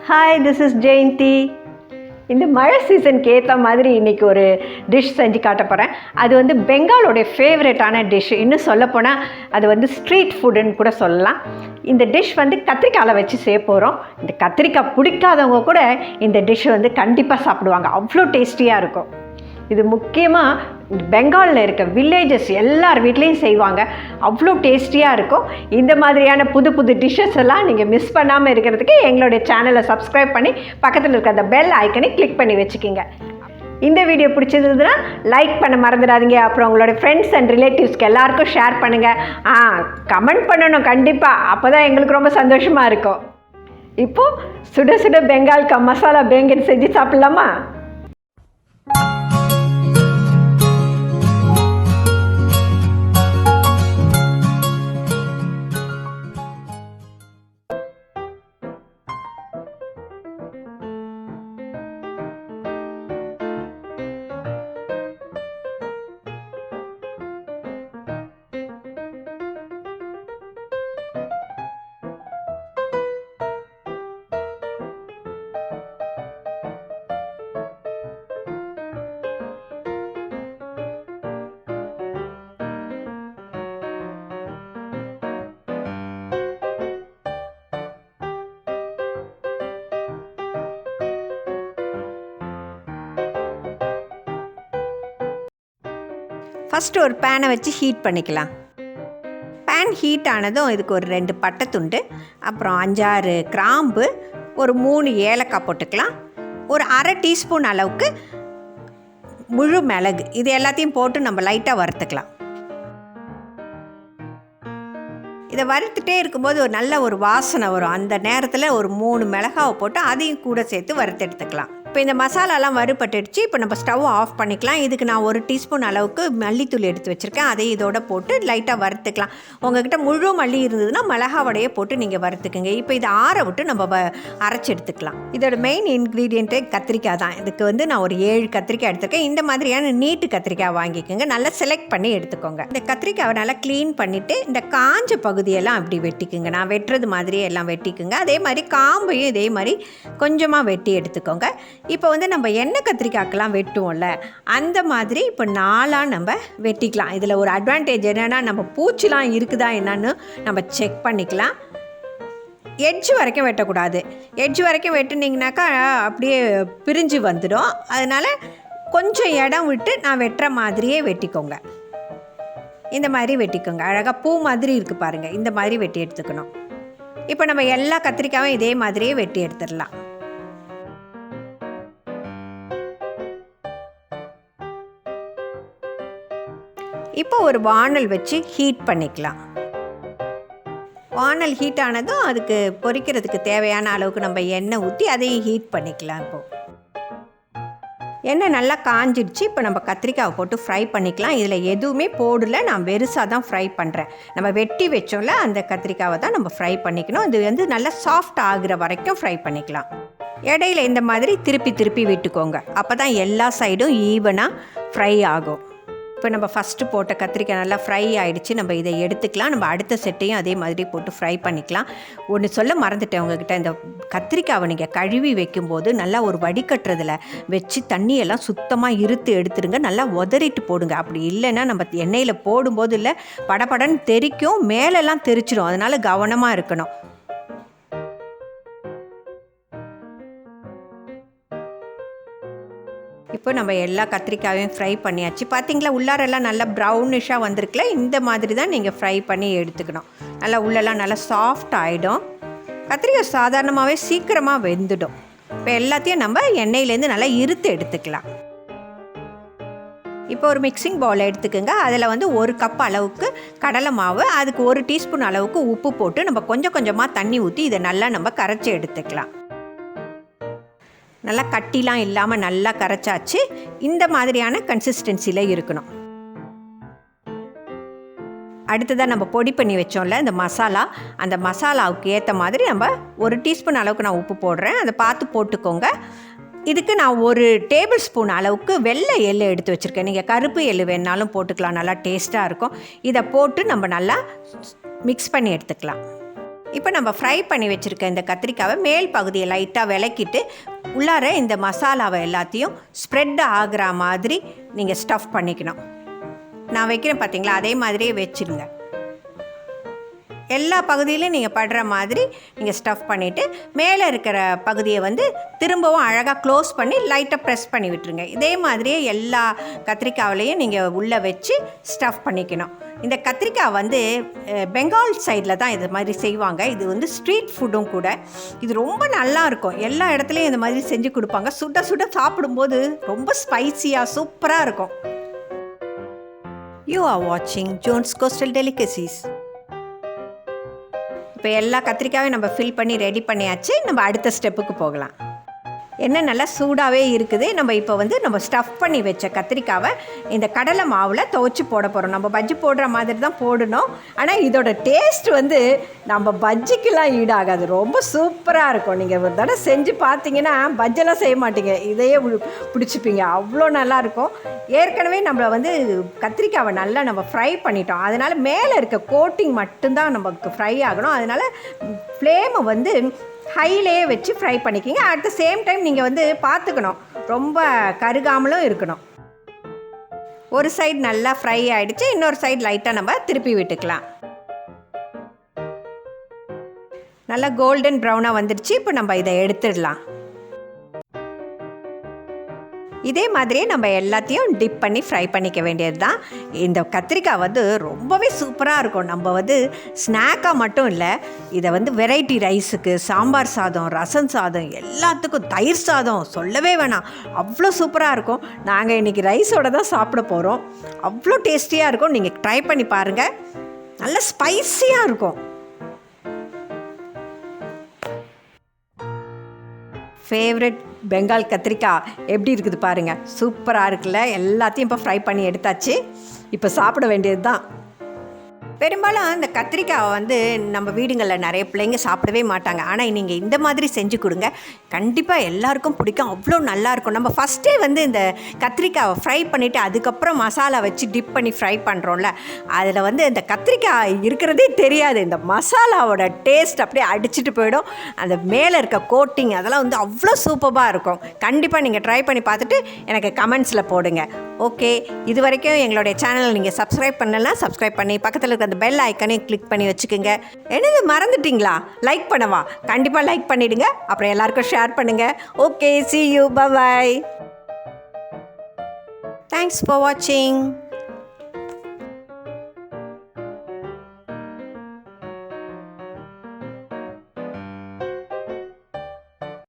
Hi, this is Jayanti. இந்த மழை சீசனுக்கு ஏற்ற மாதிரி இன்றைக்கி ஒரு டிஷ் செஞ்சு காட்ட போகிறேன். அது வந்து பெங்காலோடைய ஃபேவரட்டான டிஷ். இன்னும் சொல்லப்போனால் அது வந்து ஸ்ட்ரீட் ஃபுட்டுன்னு கூட சொல்லலாம். இந்த டிஷ் வந்து கத்திரிக்காயில் வச்சு செய்ய போகிறோம். இந்த கத்திரிக்காய் பிடிக்காதவங்க கூட இந்த டிஷ் வந்து கண்டிப்பாக சாப்பிடுவாங்க. அவ்வளோ டேஸ்டியாக இருக்கும். இது முக்கியமாக பெங்காலில் இருக்க வில்லேஜஸ் எல்லார் வீட்லேயும் செய்வாங்க. அவ்வளோ டேஸ்டியாக இருக்கும். இந்த மாதிரியான புது புது டிஷ்ஷஸ் எல்லாம் நீங்கள் மிஸ் பண்ணாமல் இருக்கிறதுக்கு எங்களுடைய சேனலை சப்ஸ்கிரைப் பண்ணி பக்கத்தில் இருக்க அந்த பெல் ஐக்கனை கிளிக் பண்ணி வச்சுக்கிங்க. இந்த வீடியோ பிடிச்சிருந்ததுன்னா லைக் பண்ண மறந்துடாதீங்க. அப்புறம் உங்களோட ஃப்ரெண்ட்ஸ் அண்ட் ரிலேட்டிவ்ஸ்க்கு எல்லாருக்கும் ஷேர் பண்ணுங்கள். கமெண்ட் பண்ணணும் கண்டிப்பாக. அப்போ தான் எங்களுக்கு ரொம்ப சந்தோஷமாக இருக்கும். இப்போது சுட சுட பெங்கால்க்கு மசாலா பேங்கன் செஞ்சு சாப்பிட்லாமா? ஃபஸ்ட்டு ஒரு பேனை வச்சு ஹீட் பண்ணிக்கலாம். பேன் ஹீட் ஆனதும் இதுக்கு ஒரு 2 பட்டை துண்டு, அப்புறம் 5-6 கிராம்பு, ஒரு 3 ஏலக்காய் போட்டுக்கலாம். ஒரு அரை டீஸ்பூன் அளவுக்கு முழு மிளகு, இது எல்லாத்தையும் போட்டு நம்ம லைட்டாக வறுத்துக்கலாம். இதை வறுத்துட்டே இருக்கும்போது ஒரு நல்ல ஒரு வாசனை வரும். அந்த நேரத்தில் ஒரு 3 மிளகாவை போட்டு அதையும் கூட சேர்த்து வறுத்து எடுத்துக்கலாம். இப்போ இந்த மசாலாலாம் வறுபட்டுடுச்சு. இப்போ நம்ம ஸ்டவ் ஆஃப் பண்ணிக்கலாம். இதுக்கு நான் 1 டீஸ்பூன் அளவுக்கு மல்லித்தூள் எடுத்து வச்சுருக்கேன். அதை இதோட போட்டு லைட்டாக வறுத்துக்கலாம். உங்கள்கிட்ட முழு மல்லி இருந்ததுன்னா மிளகாவடையே போட்டு நீங்கள் வறுத்துக்குங்க. இப்போ இதை ஆற விட்டு நம்ம அரைச்சி எடுத்துக்கலாம். இதோட மெயின் இன்க்ரீடியண்ட்டு கத்திரிக்காய் தான். இதுக்கு வந்து நான் ஒரு 7 கத்திரிக்காய் எடுத்துருக்கேன். இந்த மாதிரியான நீட்டு கத்திரிக்காய் வாங்கிக்கோங்க. நல்லா செலக்ட் பண்ணி எடுத்துக்கோங்க. இந்த கத்திரிக்காவை நல்லா க்ளீன் பண்ணிவிட்டு இந்த காஞ்ச பகுதியெல்லாம் அப்படி வெட்டிக்குங்க. நான் வெட்டுறது மாதிரியே எல்லாம் வெட்டிக்குங்க. அதே மாதிரி காம்பையும் இதே மாதிரி கொஞ்சமாக வெட்டி எடுத்துக்கோங்க. இப்போ வந்து நம்ம எண்ணெய் கத்திரிக்காய்க்கெலாம் வெட்டுவோம்ல, அந்த மாதிரி இப்போ 4ஆக நம்ம வெட்டிக்கலாம். இதில் ஒரு அட்வான்டேஜ் என்னென்னா நம்ம பூச்சிலாம் இருக்குதா என்னன்னு நம்ம செக் பண்ணிக்கலாம். எட்ஜ் வரைக்கும் வெட்டக்கூடாது. எட்ஜ் வரைக்கும் வெட்டுனீங்கனாக்கா அப்படியே பிரிஞ்சு வந்துடும். அதனால் கொஞ்சம் இடம் விட்டு நான் வெட்டுற மாதிரியே வெட்டிக்கோங்க. இந்த மாதிரி வெட்டிக்கோங்க. அழகாக பூ மாதிரி இருக்குது பாருங்கள். இந்த மாதிரி வெட்டி எடுத்துக்கணும். இப்போ நம்ம எல்லா கத்திரிக்காயும் இதே மாதிரியே வெட்டி எடுத்துடலாம். இப்போ ஒரு வானல் வச்சு ஹீட் பண்ணிக்கலாம். வானல் ஹீட் ஆனதும் அதுக்கு பொரிக்கிறதுக்கு தேவையான அளவுக்கு நம்ம எண்ணெய் ஊற்றி அதையும் ஹீட் பண்ணிக்கலாம். இப்போது எண்ணெய் நல்லா காஞ்சிடுச்சு. இப்போ நம்ம கத்திரிக்காவை போட்டு ஃப்ரை பண்ணிக்கலாம். இதில் எதுவுமே போடல, நான் வெறுசாக தான் ஃப்ரை பண்ணுறேன். நம்ம வெட்டி வச்சோம்ல அந்த கத்திரிக்காவை தான் நம்ம ஃப்ரை பண்ணிக்கணும். இது வந்து நல்லா சாஃப்ட் ஆகுற வரைக்கும் ஃப்ரை பண்ணிக்கலாம். இடையில இந்த மாதிரி திருப்பி திருப்பி விட்டுக்கோங்க. அப்போ தான் எல்லா சைடும் ஈவனாக ஃப்ரை ஆகும். இப்போ நம்ம ஃபஸ்ட்டு போட்ட கத்திரிக்காய் நல்லா ஃப்ரை ஆகிடுச்சு. நம்ம இதை எடுத்துக்கலாம். நம்ம அடுத்த செட்டையும் அதே மாதிரி போட்டு ஃப்ரை பண்ணிக்கலாம். ஒன்று சொல்ல மறந்துட்டேன் உங்ககிட்ட, இந்த கத்திரிக்காவை நீங்கள் கழுவி வைக்கும்போது நல்லா ஒரு வடிகட்டுறதில் வச்சு தண்ணியெல்லாம் சுத்தமாக எடுத்துருங்க. நல்லா உதறிட்டு போடுங்க. அப்படி இல்லைன்னா நம்ம எண்ணெயில் போடும்போது இல்லை படபடன்னு தெறிக்கும், மேலெல்லாம் தெரிச்சிடும். அதனால் கவனமாக இருக்கணும். இப்போ நம்ம எல்லா கத்திரிக்காயும் ஃப்ரை பண்ணியாச்சு. பார்த்திங்களா, உள்ளாரெல்லாம் நல்லா ப்ரௌனிஷாக வந்திருக்குல. இந்த மாதிரி தான் நீங்கள் ஃப்ரை பண்ணி எடுத்துக்கணும். நல்லா உள்ளெல்லாம் நல்லா சாஃப்ட் ஆகிடும். கத்திரிக்காய் சாதாரணமாகவே சீக்கிரமாக வெந்துடும். இப்போ எல்லாத்தையும் நம்ம எண்ணெயிலேருந்து நல்லா இருத்து எடுத்துக்கலாம். இப்போ ஒரு மிக்சிங் பவுல் எடுத்துக்கோங்க. அதில் வந்து 1 கப் அளவுக்கு கடலை மாவு, அதுக்கு 1 டீஸ்பூன் அளவுக்கு உப்பு போட்டு நம்ம கொஞ்சம் கொஞ்சமாக தண்ணி ஊற்றி இதை நல்லா நம்ம கரைச்சி எடுத்துக்கலாம். நல்லா கட்டிலாம் இல்லாமல் நல்லா கரைச்சாச்சு. இந்த மாதிரியான கன்சிஸ்டன்சியில் இருக்கணும். அடுத்ததாக நம்ம பொடி பண்ணி வச்சோம்ல இந்த மசாலா, அந்த மசாலாவுக்கு ஏற்ற மாதிரி நம்ம 1 டீஸ்பூன் அளவுக்கு நான் உப்பு போடுறேன். அதை பார்த்து போட்டுக்கோங்க. இதுக்கு நான் 1 டேபிள் ஸ்பூன் அளவுக்கு வெள்ளை எள்ளு எடுத்து வச்சுருக்கேன். நீங்கள் கருப்பு எள்ளு வேணாலும் போட்டுக்கலாம், நல்லா டேஸ்ட்டாக இருக்கும். இதை போட்டு நம்ம நல்லா மிக்ஸ் பண்ணி எடுத்துக்கலாம். இப்போ நம்ம ஃப்ரை பண்ணி வச்சுருக்க இந்த கத்திரிக்காவை மேல் பகுதியை லைட்டாக விளக்கிட்டு உள்ளார இந்த மசாலாவை எல்லாத்தையும் ஸ்ப்ரெட் ஆகிற மாதிரி நீங்கள் ஸ்டஃப் பண்ணிக்கணும். நான் வைக்கிறேன் பார்த்தீங்களா, அதே மாதிரியே வச்சுடுங்க. எல்லா பகுதியிலையும் நீங்கள் படுற மாதிரி நீங்கள் ஸ்டஃப் பண்ணிவிட்டு மேலே இருக்கிற பகுதியை வந்து திரும்பவும் அழகாக க்ளோஸ் பண்ணி லைட்டாக ப்ரெஸ் பண்ணி விட்டுருங்க. இதே மாதிரியே எல்லா கத்திரிக்காவிலையும் நீங்கள் உள்ளே வச்சு ஸ்டஃப் பண்ணிக்கணும். இந்த கத்திரிக்காய் வந்து பெங்கால் சைடில் தான் இது மாதிரி செய்வாங்க. இது வந்து ஸ்ட்ரீட் ஃபுட்டும் கூட. இது ரொம்ப நல்லாயிருக்கும். எல்லா இடத்துலையும் இந்த மாதிரி செஞ்சு கொடுப்பாங்க. சுட சுட சாப்பிடும்போது ரொம்ப ஸ்பைசியாக சூப்பராக இருக்கும். யூ ஆர் வாட்சிங் ஜோன்ஸ் கோஸ்டல் டெலிகசிஸ். இப்போ எல்லா கத்திரிக்காயும் நம்ம ஃபில் பண்ணி ரெடி பண்ணியாச்சு. நம்ம அடுத்த ஸ்டெப்புக்கு போகலாம். எண்ணெய் நல்லா சூடாகவே இருக்குது. நம்ம இப்போ வந்து நம்ம ஸ்டஃப் பண்ணி வச்ச கத்திரிக்காவை இந்த கடலை மாவில் துவைச்சி போட போகிறோம். நம்ம பஜ்ஜி போடுற மாதிரி தான் போடணும். ஆனால் இதோட டேஸ்ட் வந்து நம்ம பஜ்ஜிக்கெலாம் ஈடாகாது. ரொம்ப சூப்பராக இருக்கும். நீங்கள் ஒரு தடவை செஞ்சு பார்த்தீங்கன்னா பஜ்ஜெல்லாம் செய்ய மாட்டீங்க, இதையே பிடிச்சிப்பீங்க. அவ்வளோ நல்லாயிருக்கும். ஏற்கனவே நம்ம வந்து கத்திரிக்காவை நல்லா நம்ம ஃப்ரை பண்ணிட்டோம். அதனால் மேலே இருக்க கோட்டிங் மட்டும்தான் நமக்கு ஃப்ரை ஆகணும். அதனால் ஃப்ளேமை வந்து ஹையிலே வச்சு ஃப்ரை பண்ணிக்கிங்க. அட் த சேம் டைம் நீங்கள் வந்து பார்த்துக்கணும், ரொம்ப கருகாமலும் இருக்கணும். ஒரு சைடு நல்லா ஃப்ரை ஆகிடுச்சு, இன்னொரு சைடு லைட்டாக நம்ம திருப்பி விட்டுக்கலாம். நல்லா கோல்டன் ப்ரௌனாக வந்துடுச்சு. இப்போ நம்ம இதை எடுத்துடலாம். இதே மாதிரியே நம்ம எல்லாத்தையும் டிப் பண்ணி ஃப்ரை பண்ணிக்க வேண்டியது தான். இந்த கத்திரிக்காய் வந்து ரொம்பவே சூப்பராக இருக்கும். நம்ம வந்து ஸ்நாக்காக மட்டும் இல்லை, இதை வந்து வெரைட்டி ரைஸுக்கு, சாம்பார் சாதம், ரசம் சாதம், எல்லாத்துக்கும், தயிர் சாதம் சொல்லவே வேணாம், அவ்வளோ சூப்பராக இருக்கும். நாங்கள் இன்றைக்கி ரைஸோடு தான் சாப்பிட போகிறோம். அவ்வளோ டேஸ்டியாக இருக்கும். நீங்கள் ட்ரை பண்ணி பாருங்கள். நல்ல ஸ்பைஸியாக இருக்கும். ஃபேவரட் பெங்கால் கத்திரிக்காய் எப்படி இருக்குது பாருங்கள். சூப்பராக இருக்குல்ல. எல்லாத்தையும் இப்போ ஃப்ரை பண்ணி எடுத்தாச்சு. இப்போ சாப்பிட வேண்டியது தான். பெரும்பாலும் இந்த கத்திரிக்காயை வந்து நம்ம வீடுங்களில் நிறைய பிள்ளைங்க சாப்பிடவே மாட்டாங்க. ஆனால் நீங்கள் இந்த மாதிரி செஞ்சு கொடுங்க, கண்டிப்பாக எல்லாருக்கும் பிடிக்கும். அவ்வளோ நல்லாயிருக்கும். நம்ம ஃபஸ்ட்டே வந்து இந்த கத்திரிக்காயை ஃப்ரை பண்ணிவிட்டு அதுக்கப்புறம் மசாலா வச்சு டிப் பண்ணி ஃப்ரை பண்ணுறோம்ல, அதில் வந்து இந்த கத்திரிக்காய் இருக்கிறதே தெரியாது. இந்த மசாலாவோட டேஸ்ட் அப்படியே அடிச்சுட்டு போயிடும். அந்த மேலே இருக்க கோட்டிங் அதெல்லாம் வந்து அவ்வளோ சூப்பராக இருக்கும். கண்டிப்பாக நீங்கள் ட்ரை பண்ணி பார்த்துட்டு எனக்கு கமெண்ட்ஸில் போடுங்க. ஓகே, இது வரைக்கும் எங்களுடைய சேனலை நீங்கள் சப்ஸ்கிரைப் பண்ணலாம், சப்ஸ்கிரைப் பண்ணி பக்கத்தில் இருக்க அந்த பெல் ஐக்கனையும் கிளிக் பண்ணி வச்சுக்கோங்க. என்னது மறந்துட்டிங்களா? லைக் பண்ணவா? கண்டிப்பாக லைக் பண்ணிவிடுங்க. அப்புறம் எல்லாருக்கும் ஷேர் பண்ணுங்கள். Okay, see you, bye bye. Thanks for watching.